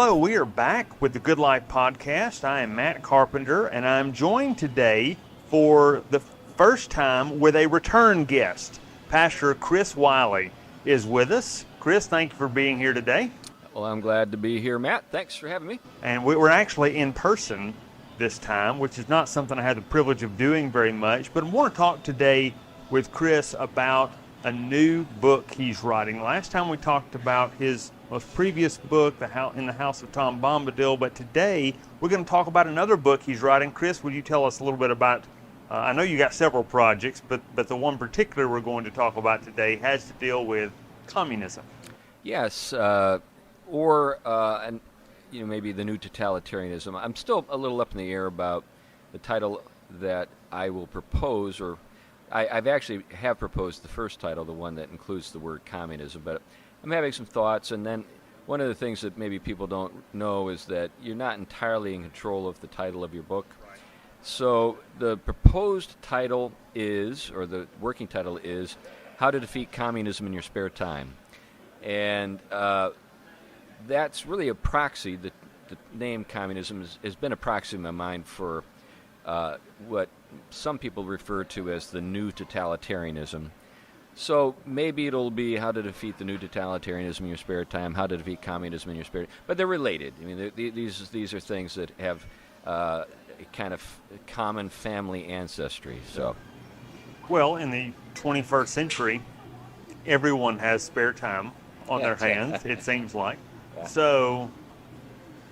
Hello, we are back with the Good Life Podcast. I am Matt Carpenter, and I'm joined today for the first time with a return guest. Pastor Chris Wiley is with us. Chris, thank you for being here today. Well, I'm glad to be here, Matt. Thanks for having me. And we're actually in person this time, which is not something I had the privilege of doing very much, but I want to talk today with Chris about a new book he's writing. Last time we talked about his most previous book, In the House of Tom Bombadil, but today we're going to talk about another book he's writing. Chris, would you tell us a little bit about, I know you got several projects, but the one particular we're going to talk about today has to deal with communism. Yes, maybe the new totalitarianism. I'm still a little up in the air about the title that I will propose, or I've actually have proposed the first title, the one that includes the word communism, but I'm having some thoughts, and then one of the things that maybe people don't know is that you're not entirely in control of the title of your book. So the proposed title is, or the working title is, How to Defeat Communism in Your Spare Time. And that's really a proxy. The name communism has been a proxy in my mind for what some people refer to as the new totalitarianism. So maybe it'll be how to defeat the new totalitarianism in your spare time, how to defeat communism in your spare time. But they're related. I mean, these are things that have a kind of common family ancestry. So, well, in the 21st century, everyone has spare time on their hands, it seems like. Yeah. So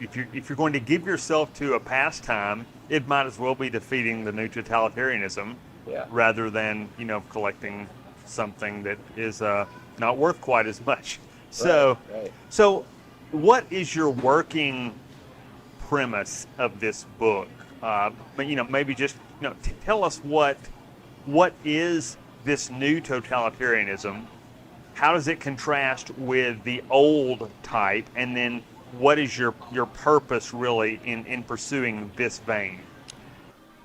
if you're going to give yourself to a pastime, it might as well be defeating the new totalitarianism rather than, collecting something that is not worth quite as much. So what is your working premise of this book? Maybe just tell us what is this new totalitarianism? How does it contrast with the old type? And then what is your purpose really in pursuing this vein?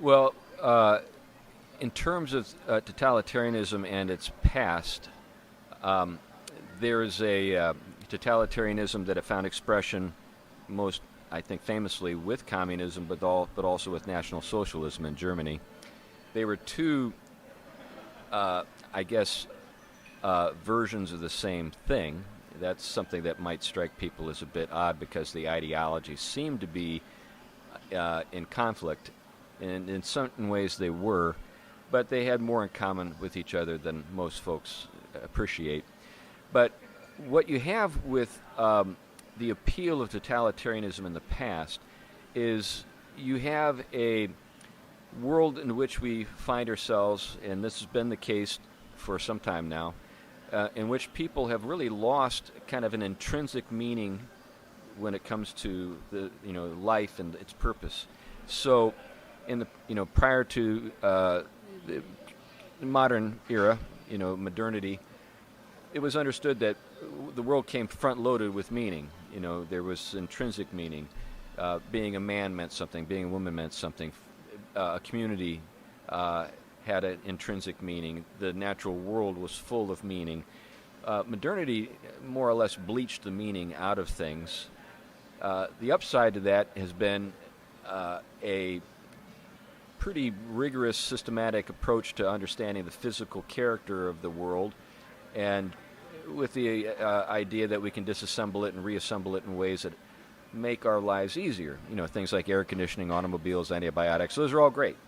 Well, in terms of totalitarianism and its past, there is a totalitarianism that have found expression most, I think, famously with communism, but also with National Socialism in Germany. They were two, versions of the same thing. That's something that might strike people as a bit odd because the ideologies seem to be in conflict, and in certain ways they were, but they had more in common with each other than most folks appreciate. But what you have with the appeal of totalitarianism in the past is you have a world in which we find ourselves, and this has been the case for some time now, in which people have really lost kind of an intrinsic meaning when it comes to the life and its purpose. So, in the prior to the modern era, modernity, it was understood that the world came front-loaded with meaning. There was intrinsic meaning. Being a man meant something. Being a woman meant something. A community had an intrinsic meaning. The natural world was full of meaning. Modernity more or less bleached the meaning out of things. The upside to that has been a pretty rigorous, systematic approach to understanding the physical character of the world, and with the idea that we can disassemble it and reassemble it in ways that make our lives easier. Things like air conditioning, automobiles, antibiotics, those are all great.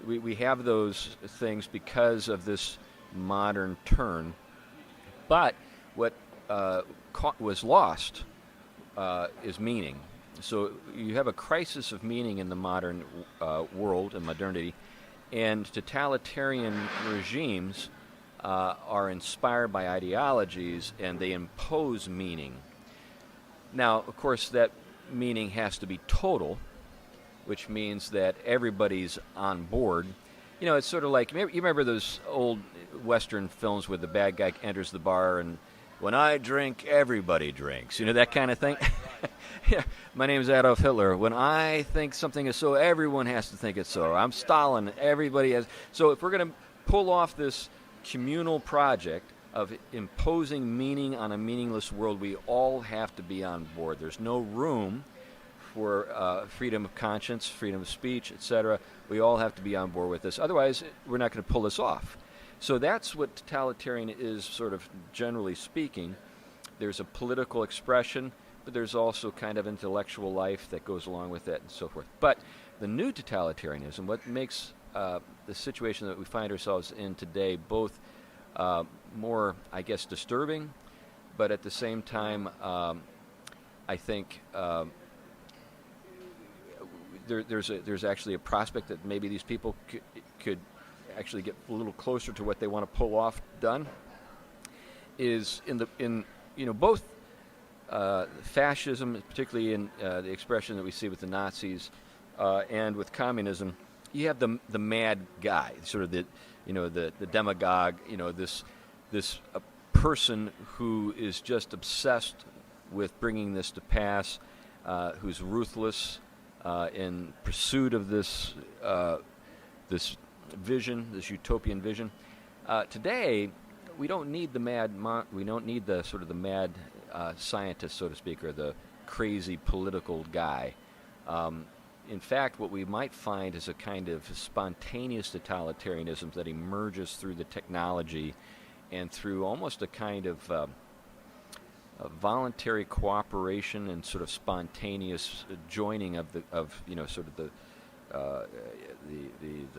We have those things because of this modern turn. But what was lost is meaning. So you have a crisis of meaning in the modern world and modernity, and totalitarian regimes are inspired by ideologies, and they impose meaning. Now, of course, that meaning has to be total, which means that everybody's on board. It's sort of like, you remember those old Western films where the bad guy enters the bar and, when I drink, everybody drinks. That kind of thing. Yeah, my name is Adolf Hitler. When I think something is so, everyone has to think it's so. I'm Stalin. Everybody has. So if we're going to pull off this communal project of imposing meaning on a meaningless world, we all have to be on board. There's no room for freedom of conscience, freedom of speech, etc. We all have to be on board with this. Otherwise, we're not going to pull this off. So that's what totalitarian is, sort of generally speaking. There's a political expression, but there's also kind of intellectual life that goes along with it and so forth. But the new totalitarianism, what makes the situation that we find ourselves in today both more, I guess, disturbing, but at the same time, I think there's actually a prospect that maybe these people could actually get a little closer to what they want to pull off done. Is in both fascism, particularly in the expression that we see with the Nazis, and with communism, you have the mad guy, sort of the demagogue, this person who is just obsessed with bringing this to pass, who's ruthless in pursuit of this vision, this utopian vision. Today, we don't need the mad scientist, so to speak, or the crazy political guy. In fact, what we might find is a kind of spontaneous totalitarianism that emerges through the technology and through almost a kind of a voluntary cooperation and sort of spontaneous joining of the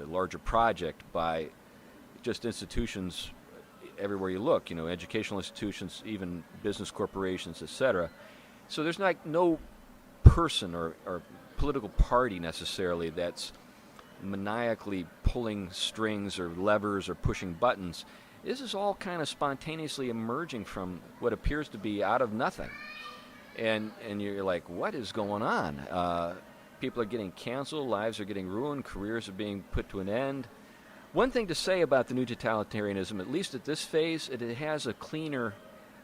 larger project by just institutions everywhere you look, educational institutions, even business corporations, etc. So there's no person or political party necessarily that's maniacally pulling strings or levers or pushing buttons. This is all kind of spontaneously emerging from what appears to be out of nothing. And you're like, what is going on? People are getting canceled, lives are getting ruined, careers are being put to an end. One thing to say about the new totalitarianism, at least at this phase, it has a cleaner,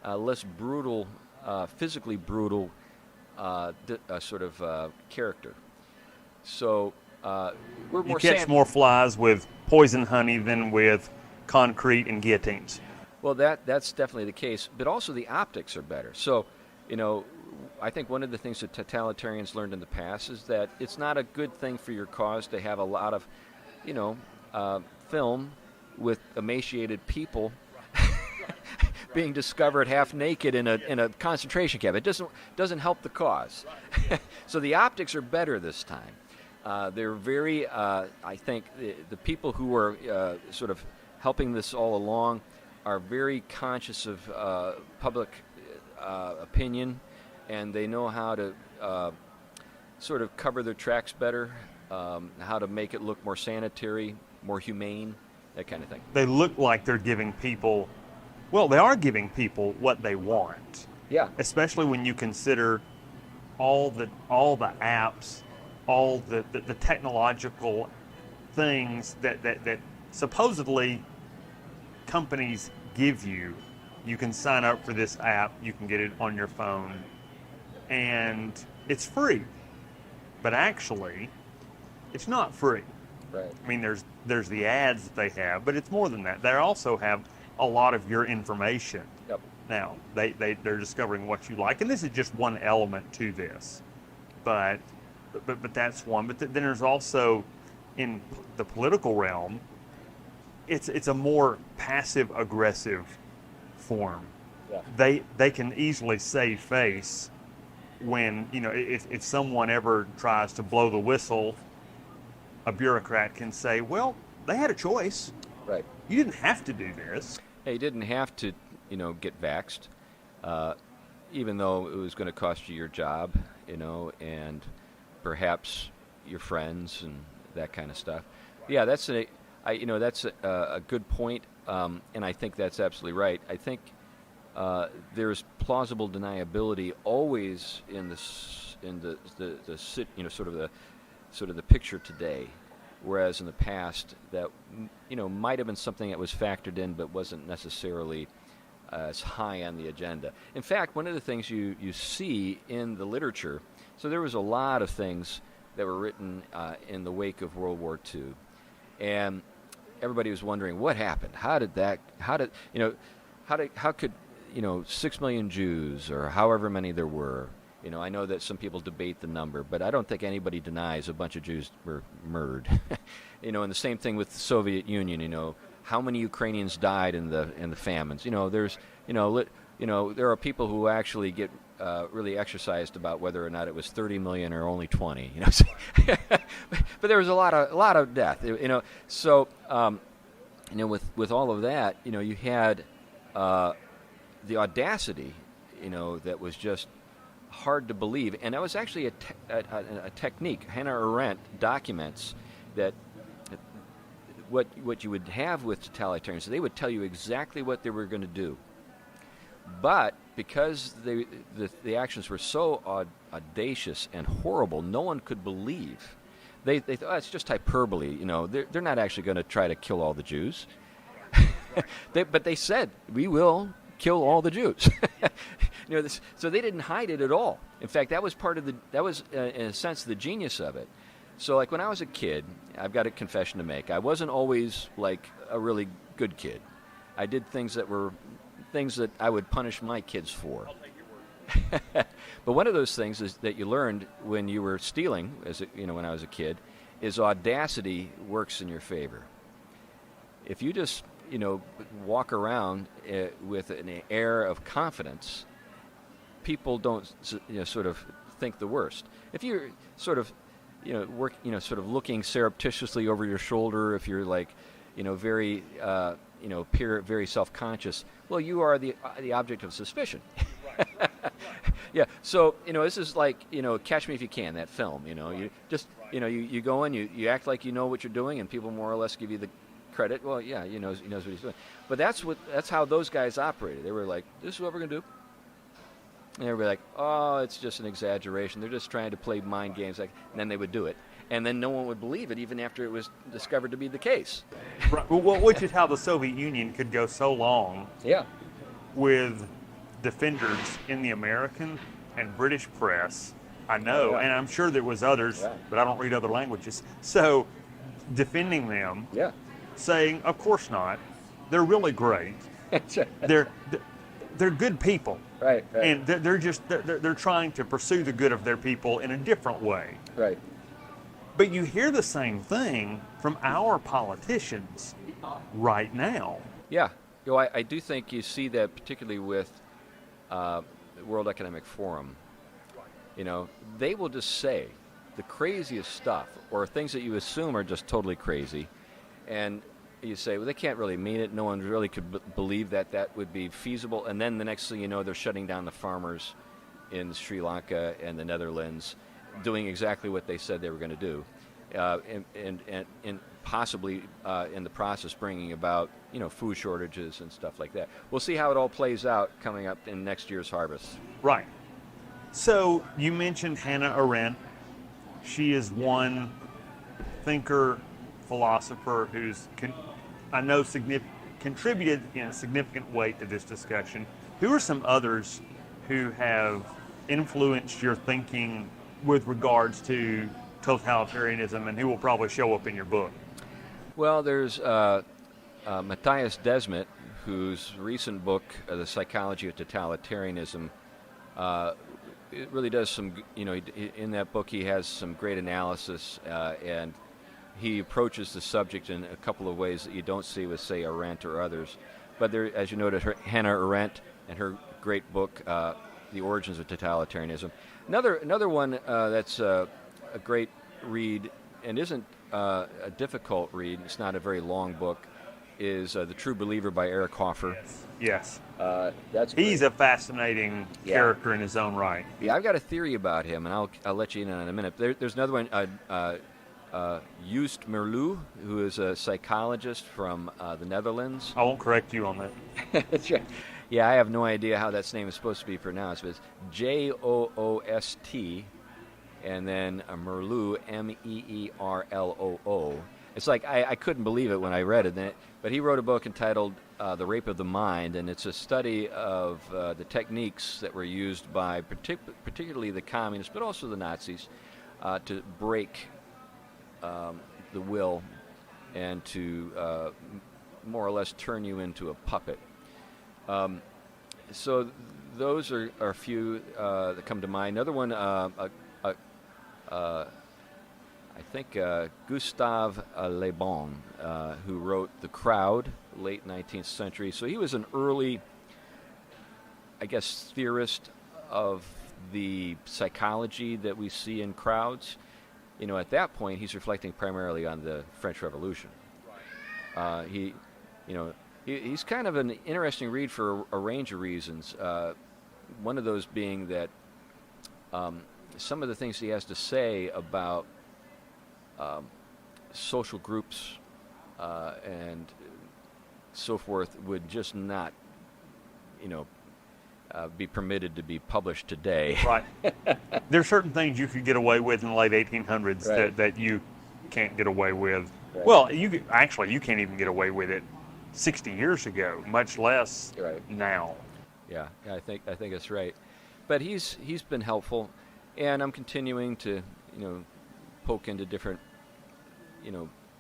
less brutal, physically brutal sort of character. So we're more. You catch more flies with poison honey than with concrete and guillotines. Well, that's definitely the case, but also the optics are better. So, I think one of the things that totalitarians learned in the past is that it's not a good thing for your cause to have a lot of, film with emaciated people being discovered half naked in a concentration camp. It doesn't help the cause. So the optics are better this time. They're very, I think, the people who are sort of helping this all along are very conscious of public opinion, and they know how to sort of cover their tracks better, how to make it look more sanitary, more humane, that kind of thing. They look like they're giving people, they are giving people what they want. Yeah. Especially when you consider all the apps, all the technological things that supposedly companies give you. You can sign up for this app, you can get it on your phone, and it's free. But actually, it's not free. Right. I mean, there's the ads that they have, but it's more than that. They also have a lot of your information. Yep. Now, they're discovering what you like, and this is just one element to this. But that's one. But then there's also, in the political realm, it's a more passive-aggressive form. Yeah. They can easily save face when, if someone ever tries to blow the whistle, a bureaucrat can say, well, they had a choice. Right. You didn't have to do this. You didn't have to, get vaxxed, even though it was going to cost you your job, and perhaps your friends and that kind of stuff. Yeah, that's a good point, and I think that's absolutely right. I think there's plausible deniability always in the sort of the picture today, whereas in the past that might have been something that was factored in but wasn't necessarily as high on the agenda. In fact, one of the things you see in the literature, so there was a lot of things that were written in the wake of World War II, and everybody was wondering what happened. How did how could 6 million Jews or however many there were. I know that some people debate the number, but I don't think anybody denies a bunch of Jews were murdered. And the same thing with the Soviet Union. How many Ukrainians died in the famines? There's there are people who actually get really exercised about whether or not it was 30 million or only 20. But there was a lot of death. So with all of that, you had the audacity, that was just hard to believe, and that was actually a technique. Hannah Arendt documents that what you would have with totalitarians, they would tell you exactly what they were going to do, but because the actions were so audacious and horrible, no one could believe. They thought, oh, it's just hyperbole. They're not actually going to try to kill all the Jews. But they said, we will kill all the Jews. So they didn't hide it at all. In fact, that was in a sense the genius of it. So like when I was a kid, I've got a confession to make. I wasn't always like a really good kid. I did things that I would punish my kids for. But one of those things is that you learned when you were stealing, when I was a kid, is audacity works in your favor. If you just walk around with an air of confidence, people don't sort of think the worst. If you're sort of sort of looking surreptitiously over your shoulder, if you're like very very self-conscious, well, you are the object of suspicion. Yeah, so this is like Catch Me If You Can, that film. You just you go in, you act like you know what you're doing, and people more or less give you the credit. Well, yeah, he knows what he's doing. But that's how those guys operated. They were like, this is what we're gonna do. And everybody like, oh, it's just an exaggeration. They're just trying to play mind games. And then they would do it, and then no one would believe it, even after it was discovered to be the case. Right. Well, which is how the Soviet Union could go so long. Yeah. With defenders in the American and British press. I know, and I'm sure there was others, but I don't read other languages. So, defending them, saying, "Of course not. They're really great. They're good people, right. And they're trying to pursue the good of their people in a different way, right." But you hear the same thing from our politicians right now. Yeah, I do think you see that particularly with the World Economic Forum. They will just say the craziest stuff, or things that you assume are just totally crazy, and you say, well, they can't really mean it. No one really could believe that would be feasible. And then the next thing you know, they're shutting down the farmers in Sri Lanka and the Netherlands, doing exactly what they said they were going to do, and possibly in the process bringing about food shortages and stuff like that. We'll see how it all plays out coming up in next year's harvest. Right. So you mentioned Hannah Arendt. She is one thinker, philosopher who's I know contributed in a significant way to this discussion. Who are some others who have influenced your thinking with regards to totalitarianism, and who will probably show up in your book? Well, there's Matthias Desmet, whose recent book, The Psychology of Totalitarianism, it really does some, in that book he has some great analysis, and he approaches the subject in a couple of ways that you don't see with, say, Arendt or others. But there, as you noted, Hannah Arendt and her great book, The Origins of Totalitarianism. Another one that's a great read and isn't a difficult read, it's not a very long book, is The True Believer by Eric Hoffer. Yes. That's great. He's a fascinating character in his own right. Yeah, I've got a theory about him, and I'll let you in on it in a minute. There's another one, Joost Merlu, who is a psychologist from the Netherlands. I won't correct you on that. That's right. Yeah, I have no idea how that name is supposed to be pronounced, but it's Joost, and then Merloo, Meerloo. It's like I couldn't believe it when I read it, but he wrote a book entitled The Rape of the Mind, and it's a study of the techniques that were used by particularly the communists, but also the Nazis, to break the will and to more or less turn you into a puppet. So those are a few that come to mind. Another one, I think Gustave Le Bon, who wrote The Crowd, late 19th century. So he was an early, I guess, theorist of the psychology that we see in crowds. At that point, he's reflecting primarily on the French Revolution. He's kind of an interesting read for a range of reasons. One of those being that some of the things he has to say about social groups and so forth would just not, be permitted to be published today. Right. There's certain things you could get away with in the late 1800s that you can't get away with. Right. Well, you can't even get away with it 60 years ago, much less now. Yeah, I think that's right. But he's been helpful, and I'm continuing to poke into different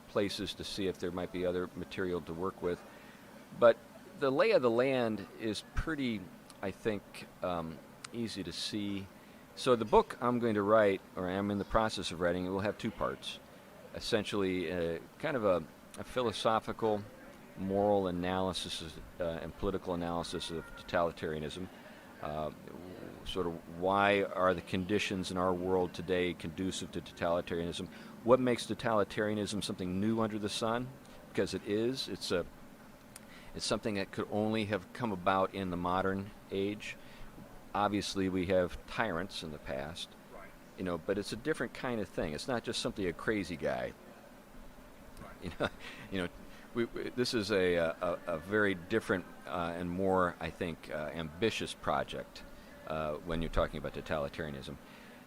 places to see if there might be other material to work with. But the lay of the land is pretty, I think, easy to see. So the book I'm going to write, or I'm in the process of writing, it will have two parts. Essentially, kind of a philosophical, moral analysis and political analysis of totalitarianism. Sort of why are the conditions in our world today conducive to totalitarianism? What makes totalitarianism something new under the sun? Because it is. It's something that could only have come about in the modern age. Obviously, we have tyrants in the past, but it's a different kind of thing. It's not just simply a crazy guy. This is a very different and more, I think, ambitious project when you're talking about totalitarianism.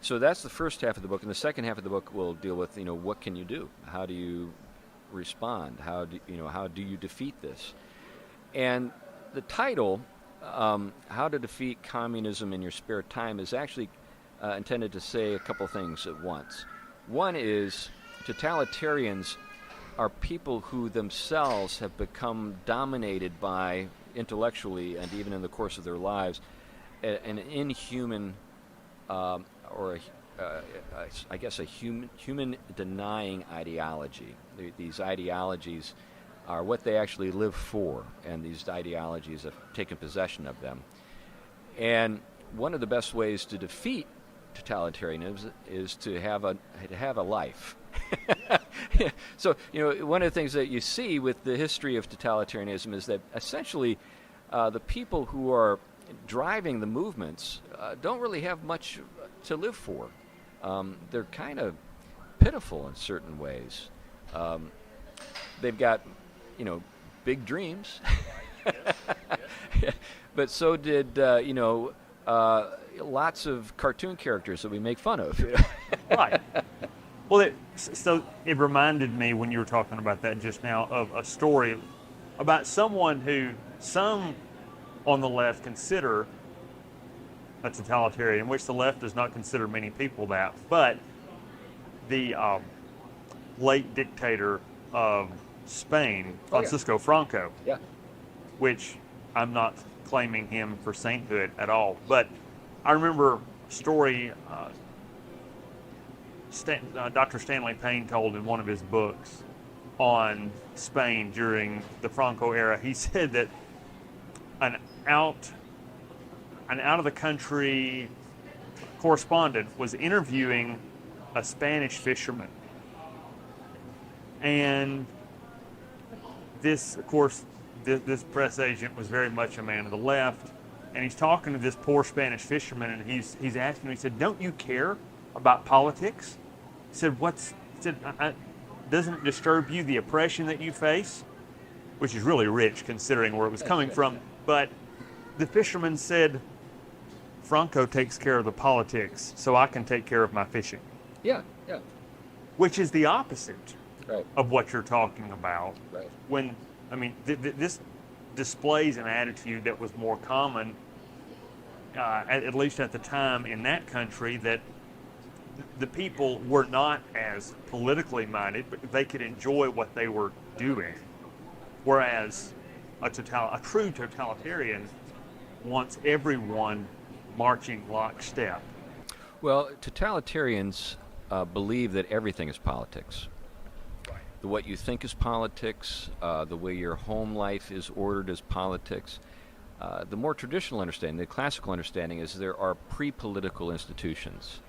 So that's the first half of the book, and the second half of the book will deal with, what can you do? How do you respond? How do you defeat this? And the title, How to Defeat Communism in Your Spare Time, is actually intended to say a couple things at once. One is totalitarians are people who themselves have become dominated by, intellectually and even in the course of their lives, an inhuman I guess a human denying ideology. These ideologies are what they actually live for, and these ideologies have taken possession of them. And one of the best ways to defeat totalitarianism is to have a life. So, one of the things that you see with the history of totalitarianism is that essentially the people who are driving the movements don't really have much to live for. They're kind of pitiful in certain ways. They've got, big dreams. But so did, lots of cartoon characters that we make fun of. Right. Well, so it reminded me when you were talking about that just now of a story about someone who some on the left consider a totalitarian, which the left does not consider many people that, but the late dictator of Spain, Francisco Franco, which I'm not claiming him for sainthood at all, but I remember a story Dr. Stanley Payne told in one of his books on Spain during the Franco era. He said that an out of the country correspondent was interviewing a Spanish fisherman, and this, of course, this press agent was very much a man of the left, and he's talking to this poor Spanish fisherman, and he's asking him, he said, "Don't you care about politics?" He said, doesn't it disturb you, the oppression that you face? Which is really rich considering where it was coming from. But the fisherman said, "Franco takes care of the politics, so I can take care of my fishing." Yeah. Which is the opposite of what you're talking about. Right. When, this displays an attitude that was more common, at least at the time in that country, that the people were not as politically minded, but they could enjoy what they were doing. Whereas a true totalitarian wants everyone marching lockstep. Well, totalitarians believe that everything is politics. What you think is politics, the way your home life is ordered is politics. The more traditional understanding, the classical understanding, is there are pre-political institutions.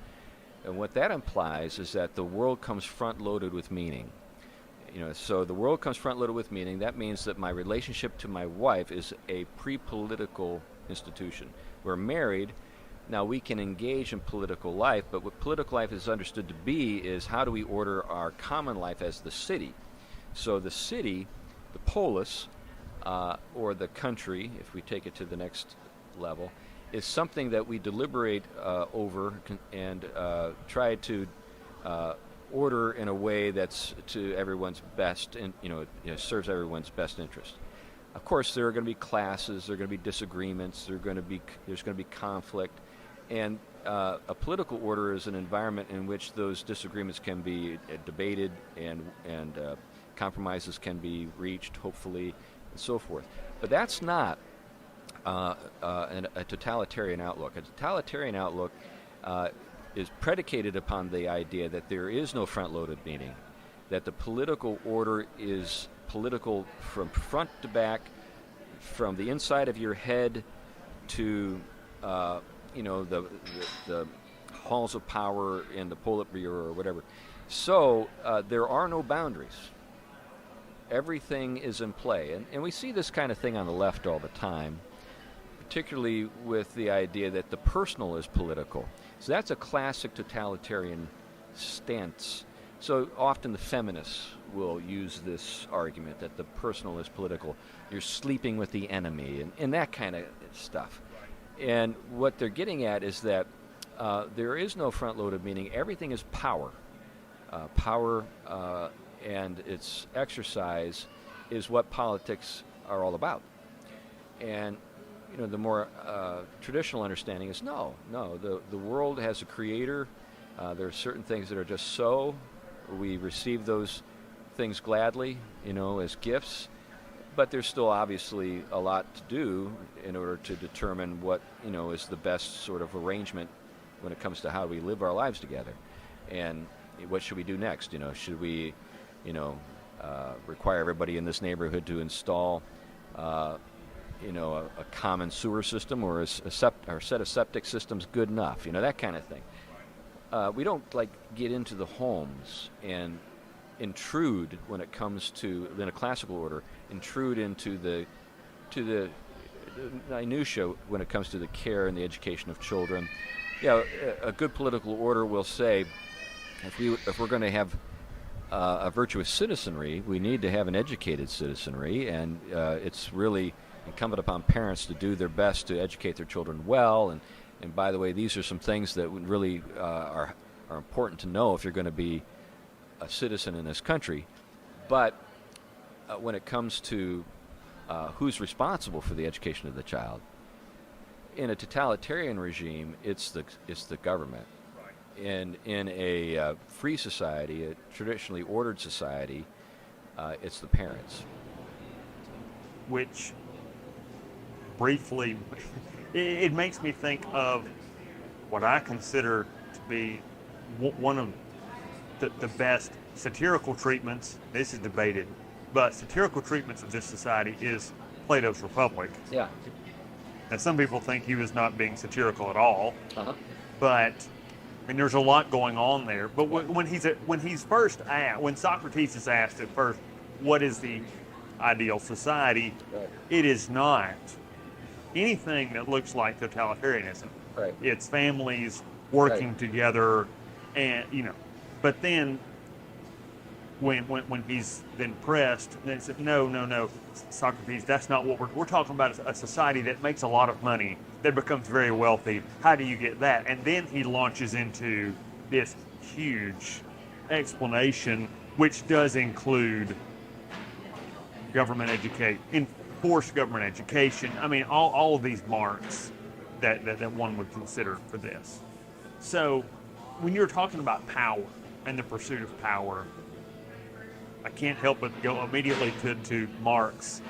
And what that implies is that the world comes front-loaded with meaning. So the world comes front-loaded with meaning. That means that my relationship to my wife is a pre-political institution. We're married. Now we can engage in political life, but what political life is understood to be is how do we order our common life as the city. So the city, the polis, or the country, if we take it to the next level, is something that we deliberate over and try to order in a way that's to everyone's best and serves everyone's best interest. Of course, there are going to be classes, there are going to be disagreements, there's going to be conflict, and a political order is an environment in which those disagreements can be debated and compromises can be reached, hopefully, and so forth. But that's not a totalitarian outlook. A totalitarian outlook is predicated upon the idea that there is no front-loaded meaning, that the political order is political from front to back, from the inside of your head to the halls of power in the Politburo or whatever. So there are no boundaries. Everything is in play. And we see this kind of thing on the left all the time, particularly with the idea that the personal is political. So that's a classic totalitarian stance. So often the feminists will use this argument that the personal is political. You're sleeping with the enemy and that kind of stuff. And what they're getting at is that there is no front-loaded meaning. Everything is power. Power and its exercise is what politics are all about. And the more traditional understanding is no. The world has a creator. There are certain things that are just so. We receive those things gladly, as gifts. But there's still obviously a lot to do in order to determine what, is the best sort of arrangement when it comes to how we live our lives together. And what should we do next? Should we, require everybody in this neighborhood to install, a common sewer system, or a set of septic systems good enough? That kind of thing. We don't get into the homes and intrude when it comes to, in a classical order, intrude into the minutiae when it comes to the care and the education of children. A good political order will say, if we're going to have a virtuous citizenry, we need to have an educated citizenry, and it's really incumbent upon parents to do their best to educate their children well. And by the way, these are some things that really are important to know if you're going to be a citizen in this country. But when it comes to who's responsible for the education of the child, in a totalitarian regime, it's the government. And in a free society, a traditionally ordered society, it's the parents. Which briefly, it makes me think of what I consider to be one of the best satirical treatments. This is debated, but satirical treatments of this society is Plato's Republic. Yeah. And some people think he was not being satirical at all. Uh-huh. But there's a lot going on there. But when Socrates is asked at first, what is the ideal society? Right. It is not anything that looks like totalitarianism. Right. It's families working together, and But then, when he's then pressed, then said, no, Socrates, that's not what we're talking about. A society that makes a lot of money, that becomes very wealthy. How do you get that? And then he launches into this huge explanation, which does include enforced government education. All of these marks that one would consider for this. So, when you're talking about power and the pursuit of power, I can't help but go immediately to Marx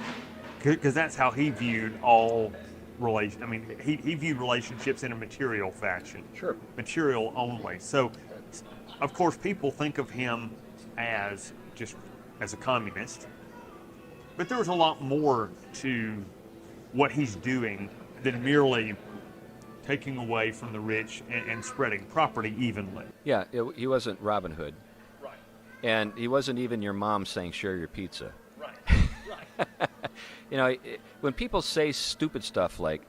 because that's how he viewed all relation. I mean, he viewed relationships in a material fashion, Sure. material only. So, of course, people think of him as just as a communist, but there was a lot more to what he's doing than merely taking away from the rich and spreading property evenly. Yeah, he wasn't Robin Hood, Right. and he wasn't even your mom saying share your pizza. Right. You know, when people say stupid stuff like,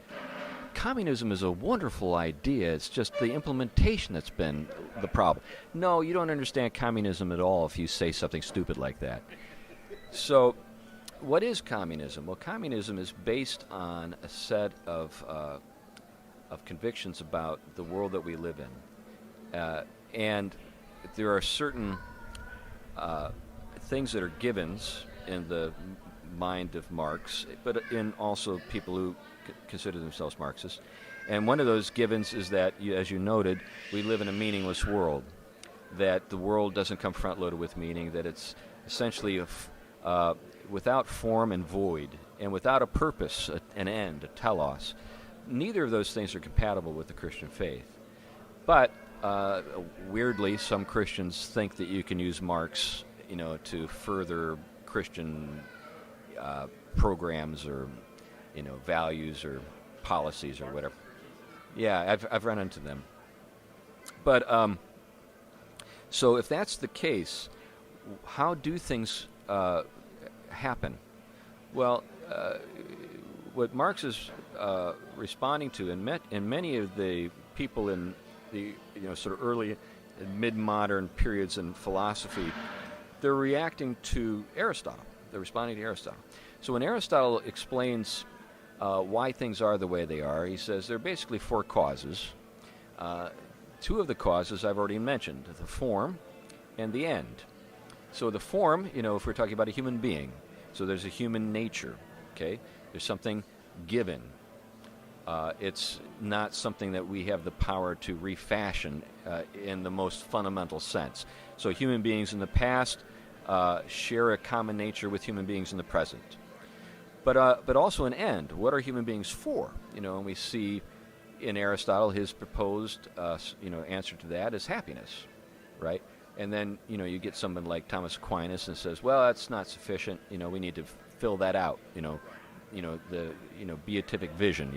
communism is a wonderful idea, it's just the implementation that's been the problem. No, you don't understand communism at all if you say something stupid like that. So, what is communism? Well, communism is based on a set of convictions about the world that we live in. And there are certain things that are givens in the mind of Marx, but in also people who consider themselves Marxists. And one of those givens is that, as you noted, we live in a meaningless world, that the world doesn't come front-loaded with meaning, that it's essentially without form and void, and without a purpose, an end, a telos. Neither of those things are compatible with the Christian faith. But weirdly, some Christians think that you can use Marx, to further Christian programs or, values or policies or whatever. Yeah, I've run into them. But so if that's the case, how do things happen? Well, what Marx is responding to, and many of the people in the sort of early and mid-modern periods in philosophy, they're reacting to Aristotle. They're responding to Aristotle. So when Aristotle explains why things are the way they are, he says there are basically four causes. Two of the causes I've already mentioned, the form and the end. So the form, if we're talking about a human being, so there's a human nature, okay? There's something given. It's not something that we have the power to refashion in the most fundamental sense. So human beings in the past share a common nature with human beings in the present. But also an end. What are human beings for? And we see in Aristotle his proposed answer to that is happiness, right? And then you get someone like Thomas Aquinas and says, well, that's not sufficient. We need to fill that out. The beatific vision.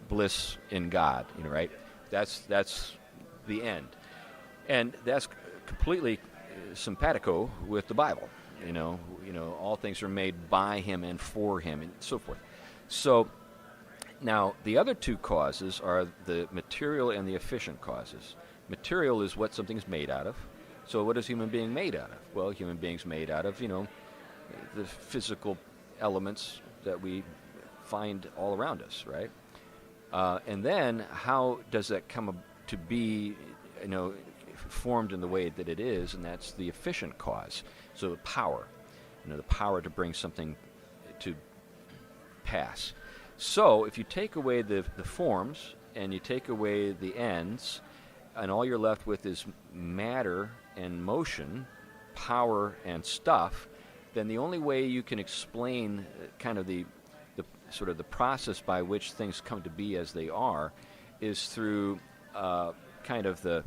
Bliss in God. Right? That's the end, and that's completely simpatico with the Bible. All things are made by Him and for Him, and so forth. So now the other two causes are the material and the efficient causes. Material is what something's made out of. So what is human being made out of? Well, human being's made out of, the physical elements that we find all around us, right? And then how does that come to be, formed in the way that it is, and that's the efficient cause. So power, the power to bring something to pass. So if you take away the forms and you take away the ends, and all you're left with is matter and motion, power and stuff, then the only way you can explain kind of the sort of the process by which things come to be as they are is through kind of the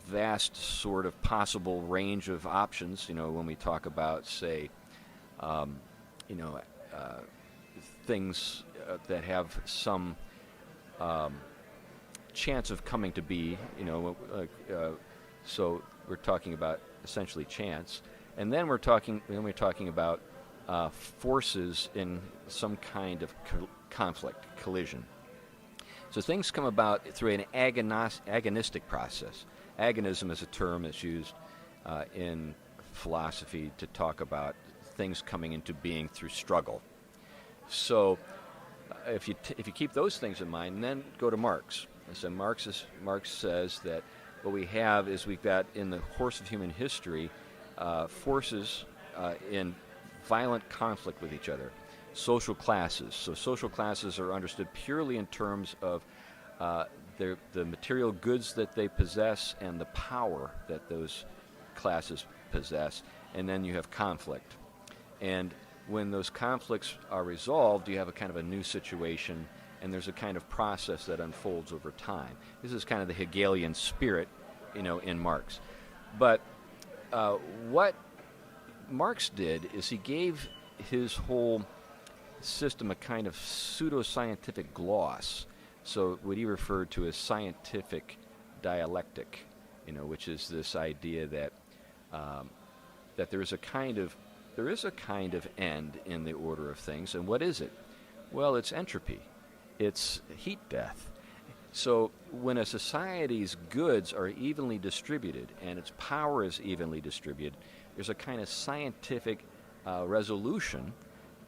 vast sort of possible range of options. When we talk about, say, things that have some chance of coming to be, so we're talking about essentially chance, and then we're talking about forces in some kind of conflict, collision. So things come about through an agonistic process. Agonism is a term that's used in philosophy to talk about things coming into being through struggle. So if you keep those things in mind, and then go to Marx. And so Marx says that what we have is we've got in the course of human history forces in violent conflict with each other. Social classes. So social classes are understood purely in terms of the material goods that they possess and the power that those classes possess. and then you have conflict. And when those conflicts are resolved, you have a kind of a new situation, and there's a kind of process that unfolds over time. This is kind of the Hegelian spirit, in Marx. But what Marx did is he gave his whole system a kind of pseudoscientific gloss. So what he referred to as scientific dialectic, which is this idea that that there is a kind of end in the order of things. And what is it? Well, it's entropy. It's heat death. So when a society's goods are evenly distributed and its power is evenly distributed, there's a kind of scientific resolution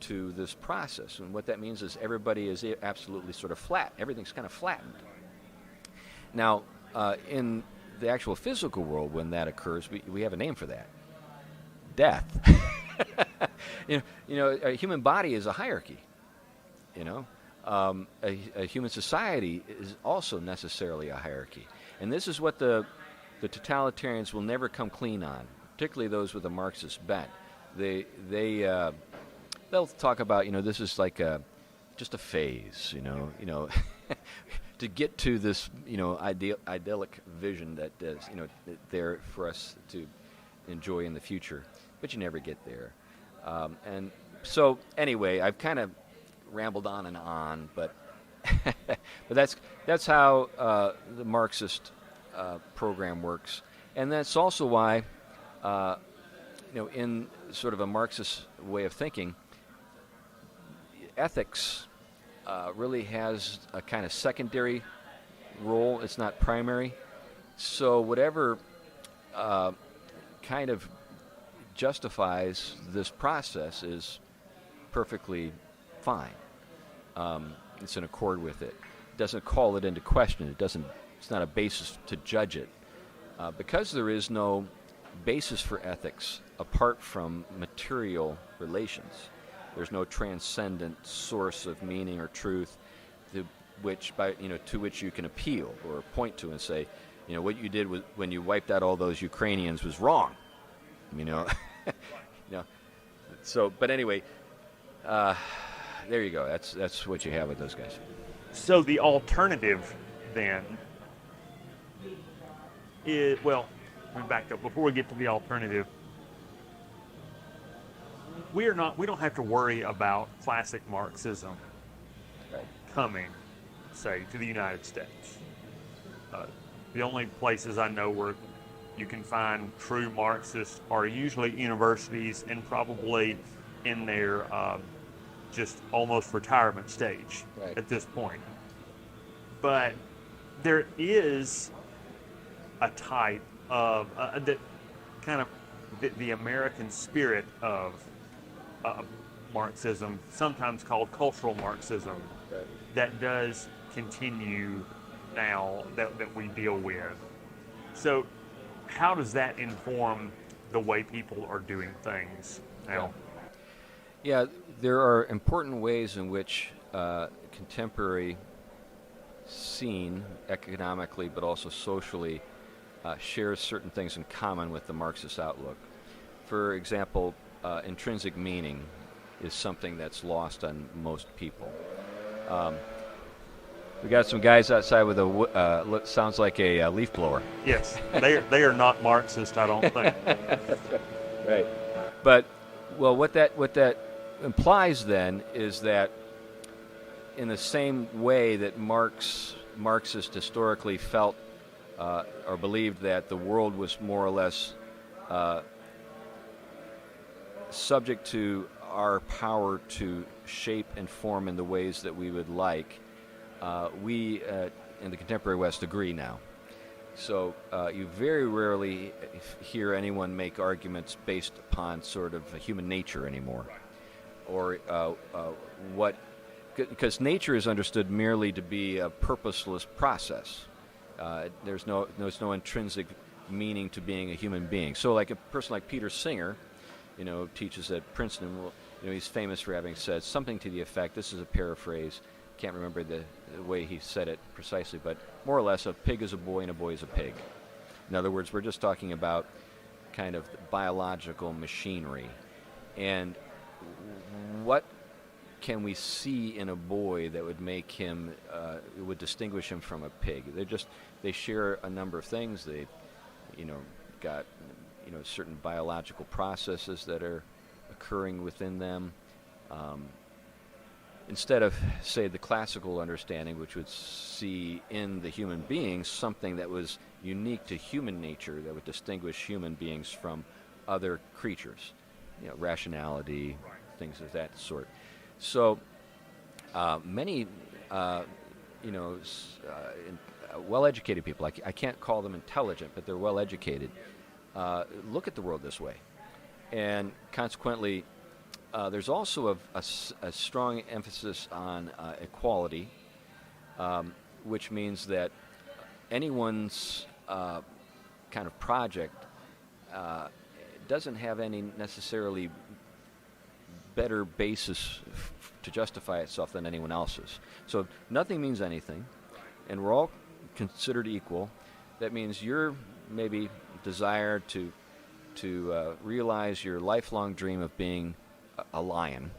to this process. And what that means is everybody is absolutely sort of flat. Everything's kind of flattened. Now, in the actual physical world, when that occurs, we have a name for that. Death. A human body is a hierarchy. A human society is also necessarily a hierarchy. And this is what the totalitarians will never come clean on, particularly those with a Marxist bent. They'll talk about, this is like just a phase, to get to this, idyllic vision that is, there for us to enjoy in the future, but you never get there. And so, anyway, I've kind of rambled on, but but that's how the Marxist program works, and that's also why, in sort of a Marxist way of thinking, ethics really has a kind of secondary role. It's not primary. So whatever kind of justifies this process is perfectly fine. It's in accord with it. It doesn't call it into question. It's not a basis to judge it. Because there is no basis for ethics apart from material relations. There's no transcendent source of meaning or truth to which you can appeal or point to and say, what you did when you wiped out all those Ukrainians was wrong. So, but anyway, there you go. That's what you have with those guys. So the alternative then is, well, let me back up. Before we get to the alternative, we don't have to worry about classic Marxism coming, say, to the United States. The only places I know where you can find true Marxists are usually universities and probably in their just almost retirement stage at this point. But there is a type of that kind of the American spirit of Marxism, sometimes called cultural Marxism, that does continue now that we deal with. So how does that inform the way people are doing things now? Yeah, there are important ways in which contemporary scene, economically but also socially, shares certain things in common with the Marxist outlook. For example, intrinsic meaning is something that's lost on most people. We got some guys outside with sounds like a leaf blower. Yes, they are not Marxist, I don't think. Right. But well, what that implies then is that in the same way that Marxists historically felt or believed that the world was more or less subject to our power to shape and form in the ways that we would like, we in the contemporary West agree now. So you very rarely hear anyone make arguments based upon sort of human nature anymore, or because nature is understood merely to be a purposeless process. There's no intrinsic meaning to being a human being. So like a person like Peter Singer, teaches at Princeton. He's famous for having said something to the effect, this is a paraphrase, can't remember the way he said it precisely, but more or less, a pig is a boy and a boy is a pig. In other words, we're just talking about kind of biological machinery. And what can we see in a boy that would make him, would distinguish him from a pig? They share a number of things. They, got, certain biological processes that are occurring within them. Instead of, say, the classical understanding, which would see in the human being something that was unique to human nature, that would distinguish human beings from other creatures, rationality, things of that sort. So many, well-educated people, I can't call them intelligent, but they're well-educated, look at the world this way. And consequently, there's also a strong emphasis on equality, which means that anyone's kind of project doesn't have any necessarily better basis to justify itself than anyone else's. So nothing means anything, and we're all considered equal. That means your maybe desire to realize your lifelong dream of being a lion,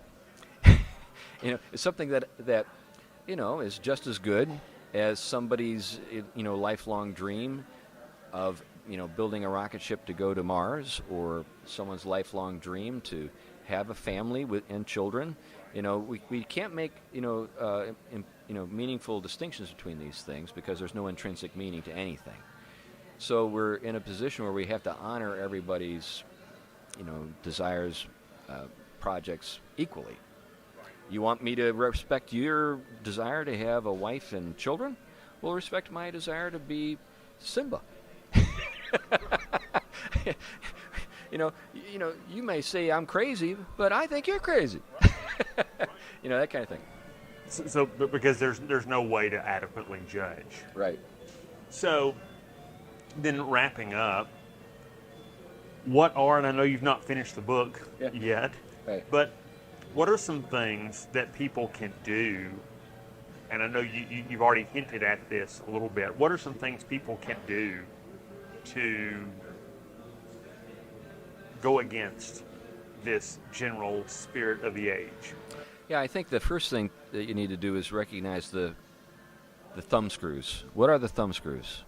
is something that is just as good as somebody's lifelong dream of building a rocket ship to go to Mars, or someone's lifelong dream to have a family and children. We can't make meaningful distinctions between these things because there's no intrinsic meaning to anything. So we're in a position where we have to honor everybody's desires, projects equally. You want me to respect your desire to have a wife and children? Well, respect my desire to be Simba. You may say I'm crazy, but I think you're crazy. That kind of thing. So because there's no way to adequately judge. Right. So then wrapping up, what are, and I know you've not finished the book yet, right, but what are some things that people can do, and I know you've already hinted at this a little bit, what are some things people can do to go against this general spirit of the age? Yeah, I think the first thing that you need to do is recognize the thumb screws. What are the thumb screws?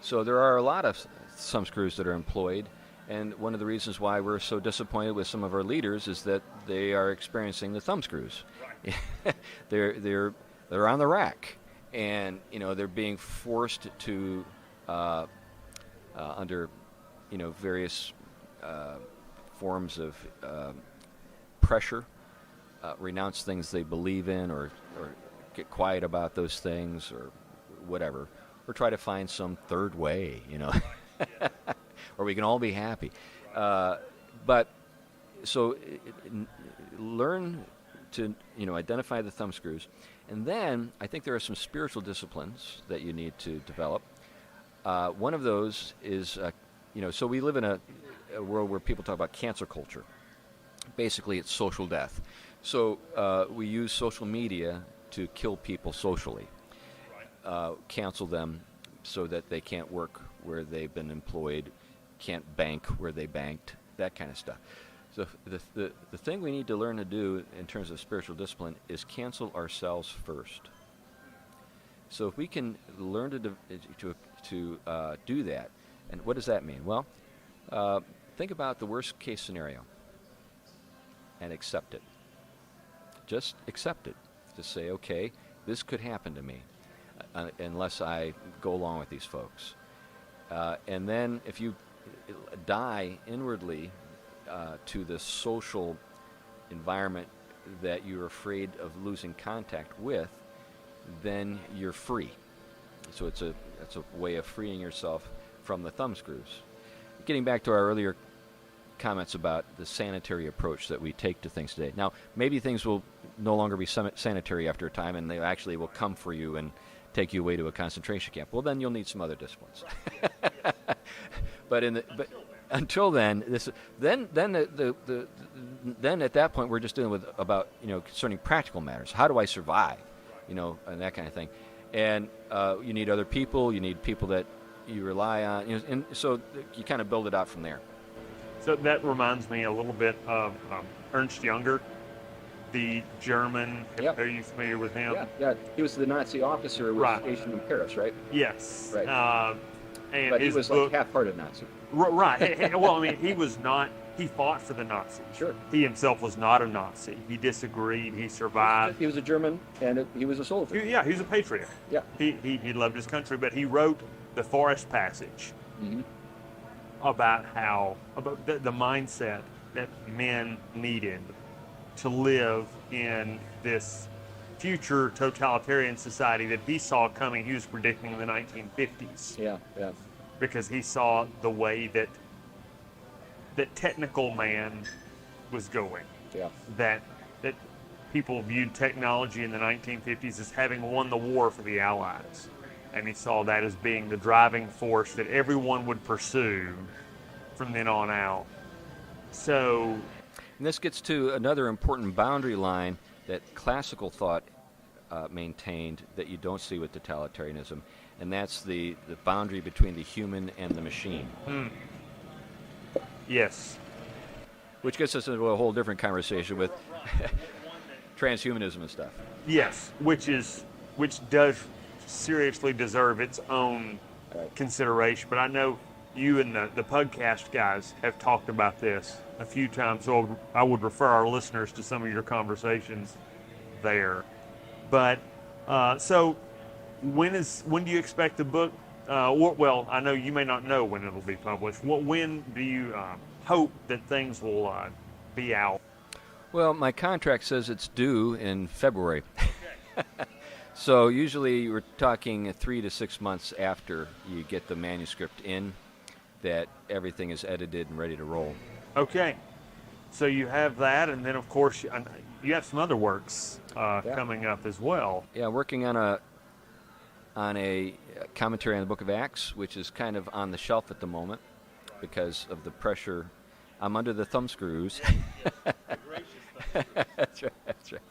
So there are a lot of thumb screws that are employed, and one of the reasons why we're so disappointed with some of our leaders is that they are experiencing the thumb screws. Right. they're on the rack, and they're being forced to under various forms of pressure, renounce things they believe in, or get quiet about those things, or whatever, or try to find some third way, or we can all be happy. But so learn to identify the thumb screws, and then I think there are some spiritual disciplines that you need to develop. One of those is so we live in a world where people talk about cancer culture. Basically, it's social death. So we use social media to kill people socially, cancel them so that they can't work where they've been employed, can't bank where they banked, that kind of stuff. So the thing we need to learn to do in terms of spiritual discipline is cancel ourselves first. So if we can learn to do that, and what does that mean? Well, think about the worst case scenario and accept it. Just accept it. Just say, okay, this could happen to me unless I go along with these folks. And then if you die inwardly to the social environment that you're afraid of losing contact with, then you're free. So it's a way of freeing yourself from the thumb screws. Getting back to our earlier comments about the sanitary approach that we take to things today. Now, maybe things will no longer be sanitary after a time, and they actually will come for you and take you away to a concentration camp. Well, then you'll need some other disciplines. But until then, then at that point we're just dealing with about concerning practical matters. How do I survive? And that kind of thing. And you need other people. You need people that you rely on. And so you kind of build it out from there. So that reminds me a little bit of Ernst Jünger, the German. Yep. Are you familiar with him? Yeah. He was the Nazi officer who was Right. stationed in Paris, right? Yes. Right. And But he his was book, like half-hearted Nazi. right. Well, I mean, he was not. He fought for the Nazis. Sure. He himself was not a Nazi. He disagreed. He survived. He was a German, and he was a soldier. Yeah, he was a patriot. Yeah. He loved his country, but he wrote The Forest Passage about the mindset that men needed to live in this future totalitarian society that he saw coming. He was predicting in the 1950s. Yeah. Because he saw the way that technical man was going. Yeah. That people viewed technology in the 1950s as having won the war for the Allies. And he saw that as being the driving force that everyone would pursue from then on out. So, And this gets to another important boundary line that classical thought maintained that you don't see with totalitarianism, and that's the boundary between the human and the machine. yes. Which gets us into a whole different conversation with transhumanism and stuff. Yes, which does seriously deserve its own consideration. But I know you and the podcast guys have talked about this a few times, so I would refer our listeners to some of your conversations there. But so when do you expect the book? Well, I know you may not know when it'll be published. When do you hope that things will be out? Well, my contract says it's due in February. So usually we're talking 3 to 6 months after you get the manuscript in, that everything is edited and ready to roll. Okay. So you have that, and then of course you have some other works coming up as well. Yeah, working on a commentary on the Book of Acts, which is kind of on the shelf at the moment because of the pressure. I'm under the thumbscrews. That's right.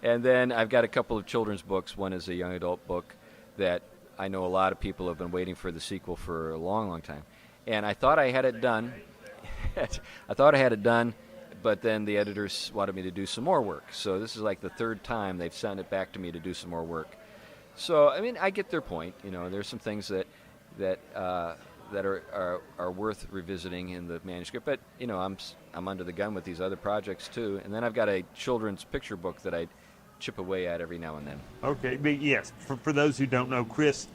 And then I've got a couple of children's books. One is a young adult book that I know a lot of people have been waiting for the sequel for a long, long time. And I thought I had it done. But then the editors wanted me to do some more work. So this is like the third time they've sent it back to me to do some more work. So, I mean, I get their point. You know, there's some things that are worth revisiting in the manuscript. But, you know, I'm under the gun with these other projects, too. And then I've got a children's picture book that I chip away at every now and then. Okay, but yes, for those who don't know, Chris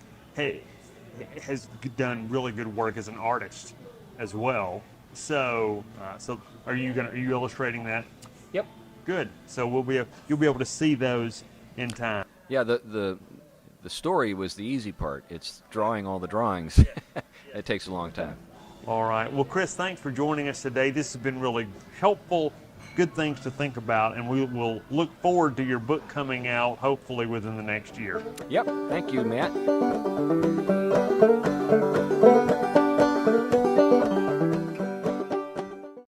has done really good work as an artist as well. So, are you illustrating that? Yep. Good. So you'll be able to see those in time. Yeah. The story was the easy part. It's drawing all the drawings. It takes a long time. All right. Well, Chris, thanks for joining us today. This has been really helpful. Good things to think about, and we will look forward to your book coming out hopefully within the next year. Yep. Thank you, Matt.